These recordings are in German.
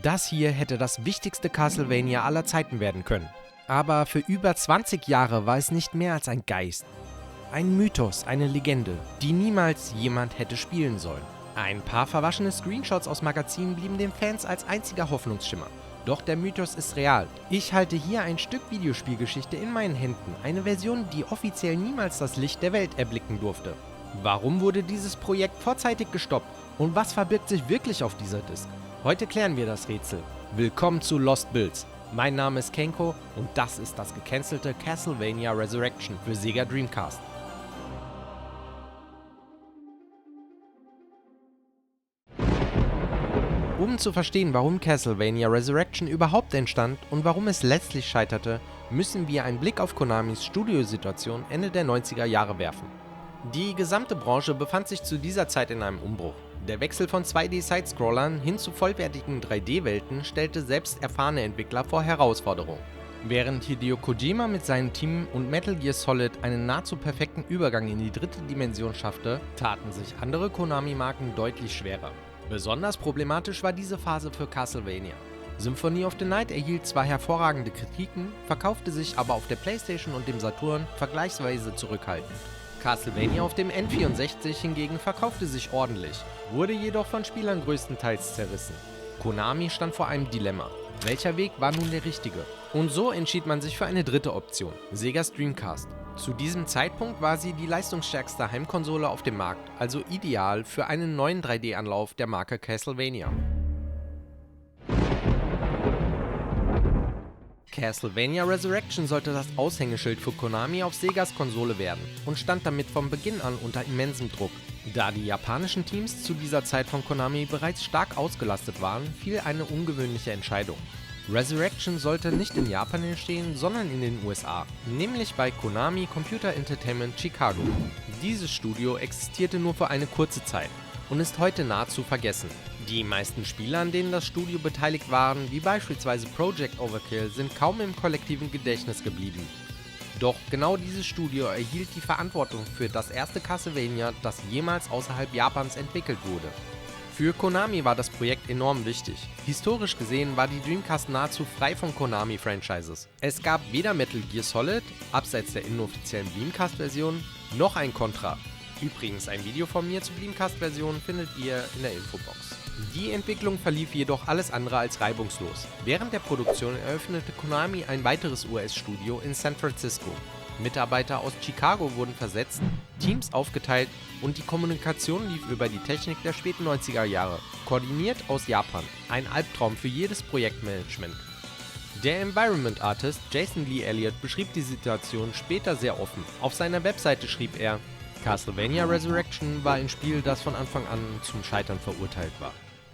Das hier hätte das wichtigste Castlevania aller Zeiten werden können. Aber für über 20 Jahre war es nicht mehr als ein Geist. Ein Mythos, eine Legende, die niemals jemand hätte spielen sollen. Ein paar verwaschene Screenshots aus Magazinen blieben den Fans als einziger Hoffnungsschimmer. Doch der Mythos ist real. Ich halte hier ein Stück Videospielgeschichte in meinen Händen, eine Version, die offiziell niemals das Licht der Welt erblicken durfte. Warum wurde dieses Projekt vorzeitig gestoppt? Und was verbirgt sich wirklich auf dieser Disc? Heute klären wir das Rätsel. Willkommen zu Lost Builds. Mein Name ist Kenko und das ist das gecancelte Castlevania Resurrection für Sega Dreamcast. Um zu verstehen, warum Castlevania Resurrection überhaupt entstand und warum es letztlich scheiterte, müssen wir einen Blick auf Konamis Studiosituation Ende der 90er Jahre werfen. Die gesamte Branche befand sich zu dieser Zeit in einem Umbruch. Der Wechsel von 2D-Sidescrollern hin zu vollwertigen 3D-Welten stellte selbst erfahrene Entwickler vor Herausforderungen. Während Hideo Kojima mit seinem Team und Metal Gear Solid einen nahezu perfekten Übergang in die dritte Dimension schaffte, taten sich andere Konami-Marken deutlich schwerer. Besonders problematisch war diese Phase für Castlevania. Symphony of the Night erhielt zwar hervorragende Kritiken, verkaufte sich aber auf der PlayStation und dem Saturn vergleichsweise zurückhaltend. Castlevania auf dem N64 hingegen verkaufte sich ordentlich, wurde jedoch von Spielern größtenteils zerrissen. Konami stand vor einem Dilemma. Welcher Weg war nun der richtige? Und so entschied man sich für eine dritte Option, Segas Dreamcast. Zu diesem Zeitpunkt war sie die leistungsstärkste Heimkonsole auf dem Markt, also ideal für einen neuen 3D-Anlauf der Marke Castlevania. Castlevania Resurrection sollte das Aushängeschild für Konami auf Segas Konsole werden und stand damit von Beginn an unter immensem Druck. Da die japanischen Teams zu dieser Zeit von Konami bereits stark ausgelastet waren, fiel eine ungewöhnliche Entscheidung. Resurrection sollte nicht in Japan entstehen, sondern in den USA, nämlich bei Konami Computer Entertainment Chicago. Dieses Studio existierte nur für eine kurze Zeit und ist heute nahezu vergessen. Die meisten Spiele, an denen das Studio beteiligt waren, wie beispielsweise Project Overkill, sind kaum im kollektiven Gedächtnis geblieben. Doch genau dieses Studio erhielt die Verantwortung für das erste Castlevania, das jemals außerhalb Japans entwickelt wurde. Für Konami war das Projekt enorm wichtig. Historisch gesehen war die Dreamcast nahezu frei von Konami-Franchises. Es gab weder Metal Gear Solid, abseits der inoffiziellen Dreamcast-Version, noch ein Contra. Übrigens, ein Video von mir zur Dreamcast-Version findet ihr in der Infobox. Die Entwicklung verlief jedoch alles andere als reibungslos. Während der Produktion eröffnete Konami ein weiteres US-Studio in San Francisco. Mitarbeiter aus Chicago wurden versetzt, Teams aufgeteilt und die Kommunikation lief über die Technik der späten 90er Jahre, koordiniert aus Japan. Ein Albtraum für jedes Projektmanagement. Der Environment Artist Jason Lee Elliott beschrieb die Situation später sehr offen. Auf seiner Webseite schrieb er: Castlevania Resurrection war ein Spiel, das von Anfang an zum Scheitern verurteilt war.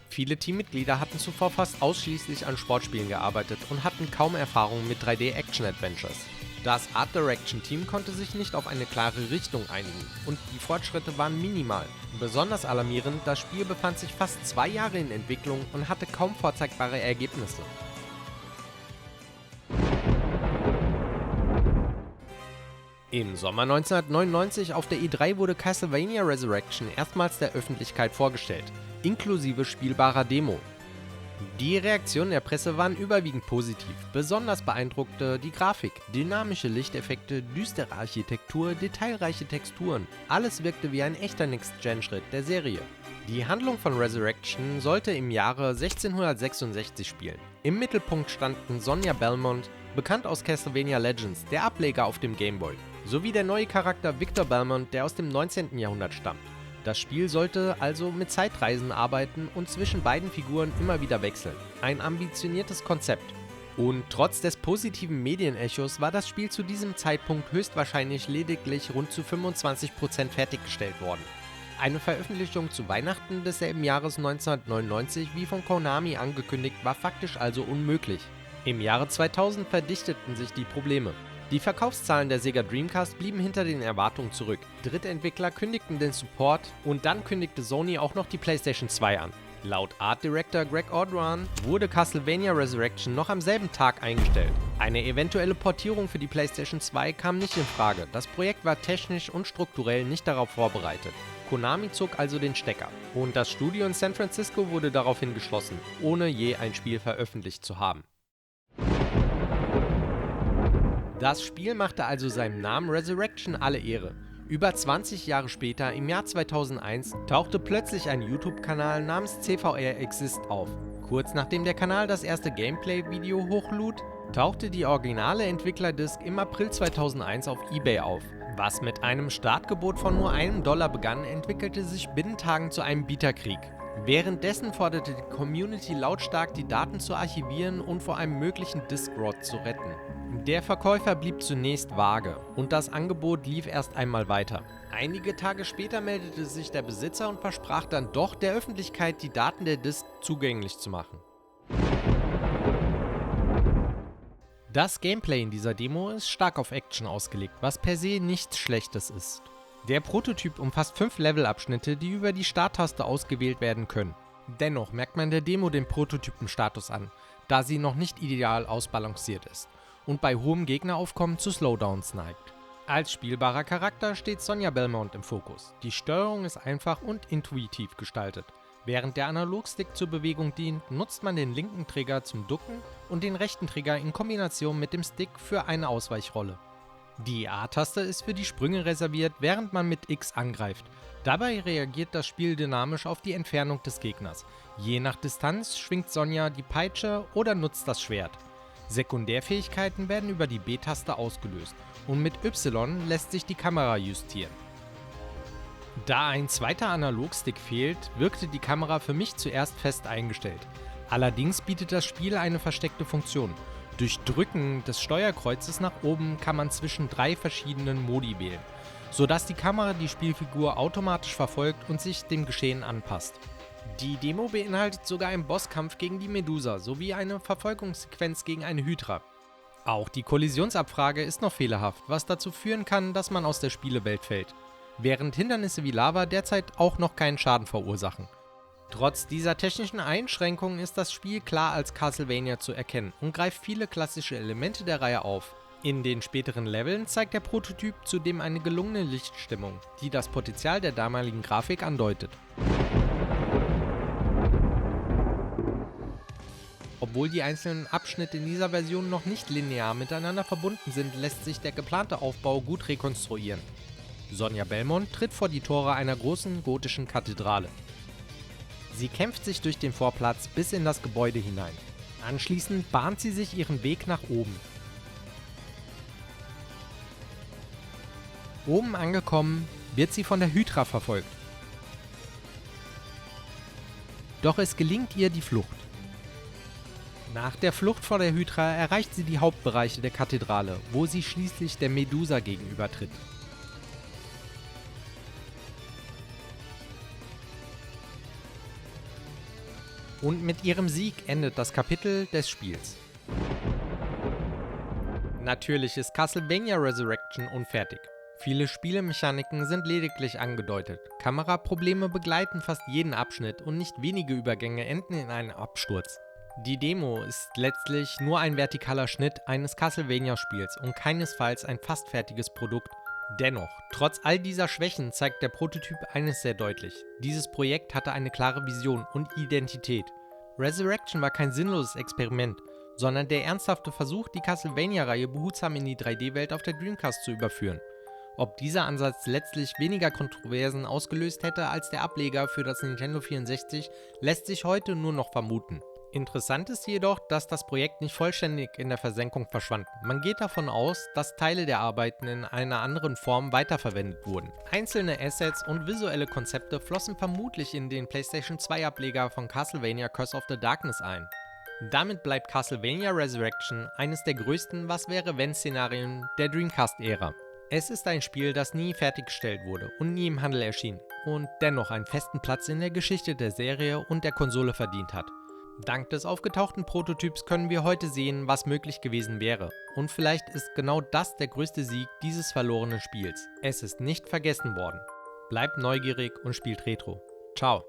Viele Teammitglieder hatten zuvor fast ausschließlich an Sportspielen gearbeitet und hatten kaum Erfahrung mit 3D-Action-Adventures. Das Art Direction Team konnte sich nicht auf eine klare Richtung einigen und die Fortschritte waren minimal. Besonders alarmierend, das Spiel befand sich fast 2 Jahre in Entwicklung und hatte kaum vorzeigbare Ergebnisse. Im Sommer 1999 auf der E3 wurde Castlevania Resurrection erstmals der Öffentlichkeit vorgestellt, inklusive spielbarer Demo. Die Reaktionen der Presse waren überwiegend positiv, besonders beeindruckte die Grafik, dynamische Lichteffekte, düstere Architektur, detailreiche Texturen. Alles wirkte wie ein echter Next-Gen-Schritt der Serie. Die Handlung von Resurrection sollte im Jahre 1666 spielen. Im Mittelpunkt standen Sonia Belmont, bekannt aus Castlevania Legends, der Ableger auf dem Game Boy, sowie der neue Charakter Victor Belmont, der aus dem 19. Jahrhundert stammt. Das Spiel sollte also mit Zeitreisen arbeiten und zwischen beiden Figuren immer wieder wechseln. Ein ambitioniertes Konzept. Und trotz des positiven Medienechos war das Spiel zu diesem Zeitpunkt höchstwahrscheinlich lediglich rund zu 25% fertiggestellt worden. Eine Veröffentlichung zu Weihnachten desselben Jahres 1999, wie von Konami angekündigt, war faktisch also unmöglich. Im Jahre 2000 verdichteten sich die Probleme. Die Verkaufszahlen der Sega Dreamcast blieben hinter den Erwartungen zurück. Drittentwickler kündigten den Support und dann kündigte Sony auch noch die PlayStation 2 an. Laut Art Director Greg Audran wurde Castlevania Resurrection noch am selben Tag eingestellt. Eine eventuelle Portierung für die PlayStation 2 kam nicht in Frage. Das Projekt war technisch und strukturell nicht darauf vorbereitet. Konami zog also den Stecker und das Studio in San Francisco wurde daraufhin geschlossen, ohne je ein Spiel veröffentlicht zu haben. Das Spiel machte also seinem Namen Resurrection alle Ehre. Über 20 Jahre später, im Jahr 2001, tauchte plötzlich ein YouTube-Kanal namens CVR Exist auf. Kurz nachdem der Kanal das erste Gameplay-Video hochlud, tauchte die originale Entwicklerdisk im April 2001 auf eBay auf. Was mit einem Startgebot von nur $1 begann, entwickelte sich binnen Tagen zu einem Bieterkrieg. Währenddessen forderte die Community lautstark, die Daten zu archivieren und vor einem möglichen Diskrot zu retten. Der Verkäufer blieb zunächst vage und das Angebot lief erst einmal weiter. Einige Tage später meldete sich der Besitzer und versprach dann doch, der Öffentlichkeit die Daten der Disk zugänglich zu machen. Das Gameplay in dieser Demo ist stark auf Action ausgelegt, was per se nichts Schlechtes ist. Der Prototyp umfasst 5 Levelabschnitte, die über die Starttaste ausgewählt werden können. Dennoch merkt man der Demo den Prototypenstatus an, da sie noch nicht ideal ausbalanciert ist und bei hohem Gegneraufkommen zu Slowdowns neigt. Als spielbarer Charakter steht Sonia Belmont im Fokus. Die Steuerung ist einfach und intuitiv gestaltet. Während der Analogstick zur Bewegung dient, nutzt man den linken Trigger zum Ducken und den rechten Trigger in Kombination mit dem Stick für eine Ausweichrolle. Die A-Taste ist für die Sprünge reserviert, während man mit X angreift. Dabei reagiert das Spiel dynamisch auf die Entfernung des Gegners. Je nach Distanz schwingt Sonia die Peitsche oder nutzt das Schwert. Sekundärfähigkeiten werden über die B-Taste ausgelöst und mit Y lässt sich die Kamera justieren. Da ein zweiter Analogstick fehlt, wirkte die Kamera für mich zuerst fest eingestellt. Allerdings bietet das Spiel eine versteckte Funktion. Durch Drücken des Steuerkreuzes nach oben kann man zwischen 3 verschiedenen Modi wählen, sodass die Kamera die Spielfigur automatisch verfolgt und sich dem Geschehen anpasst. Die Demo beinhaltet sogar einen Bosskampf gegen die Medusa sowie eine Verfolgungssequenz gegen eine Hydra. Auch die Kollisionsabfrage ist noch fehlerhaft, was dazu führen kann, dass man aus der Spielewelt fällt, während Hindernisse wie Lava derzeit auch noch keinen Schaden verursachen. Trotz dieser technischen Einschränkungen ist das Spiel klar als Castlevania zu erkennen und greift viele klassische Elemente der Reihe auf. In den späteren Leveln zeigt der Prototyp zudem eine gelungene Lichtstimmung, die das Potenzial der damaligen Grafik andeutet. Obwohl die einzelnen Abschnitte in dieser Version noch nicht linear miteinander verbunden sind, lässt sich der geplante Aufbau gut rekonstruieren. Sonia Belmont tritt vor die Tore einer großen gotischen Kathedrale. Sie kämpft sich durch den Vorplatz bis in das Gebäude hinein. Anschließend bahnt sie sich ihren Weg nach oben. Oben angekommen, wird sie von der Hydra verfolgt. Doch es gelingt ihr die Flucht. Nach der Flucht vor der Hydra erreicht sie die Hauptbereiche der Kathedrale, wo sie schließlich der Medusa gegenübertritt. Und mit ihrem Sieg endet das Kapitel des Spiels. Natürlich ist Castlevania Resurrection unfertig. Viele Spielemechaniken sind lediglich angedeutet. Kameraprobleme begleiten fast jeden Abschnitt und nicht wenige Übergänge enden in einem Absturz. Die Demo ist letztlich nur ein vertikaler Schnitt eines Castlevania-Spiels und keinesfalls ein fast fertiges Produkt. Dennoch, trotz all dieser Schwächen zeigt der Prototyp eines sehr deutlich. Dieses Projekt hatte eine klare Vision und Identität. Resurrection war kein sinnloses Experiment, sondern der ernsthafte Versuch, die Castlevania-Reihe behutsam in die 3D-Welt auf der Dreamcast zu überführen. Ob dieser Ansatz letztlich weniger Kontroversen ausgelöst hätte als der Ableger für das Nintendo 64, lässt sich heute nur noch vermuten. Interessant ist jedoch, dass das Projekt nicht vollständig in der Versenkung verschwand. Man geht davon aus, dass Teile der Arbeiten in einer anderen Form weiterverwendet wurden. Einzelne Assets und visuelle Konzepte flossen vermutlich in den PlayStation 2 Ableger von Castlevania Curse of the Darkness ein. Damit bleibt Castlevania Resurrection eines der größten Was-wäre-wenn-Szenarien der Dreamcast-Ära. Es ist ein Spiel, das nie fertiggestellt wurde und nie im Handel erschien und dennoch einen festen Platz in der Geschichte der Serie und der Konsole verdient hat. Dank des aufgetauchten Prototyps können wir heute sehen, was möglich gewesen wäre. Und vielleicht ist genau das der größte Sieg dieses verlorenen Spiels. Es ist nicht vergessen worden. Bleibt neugierig und spielt Retro. Ciao.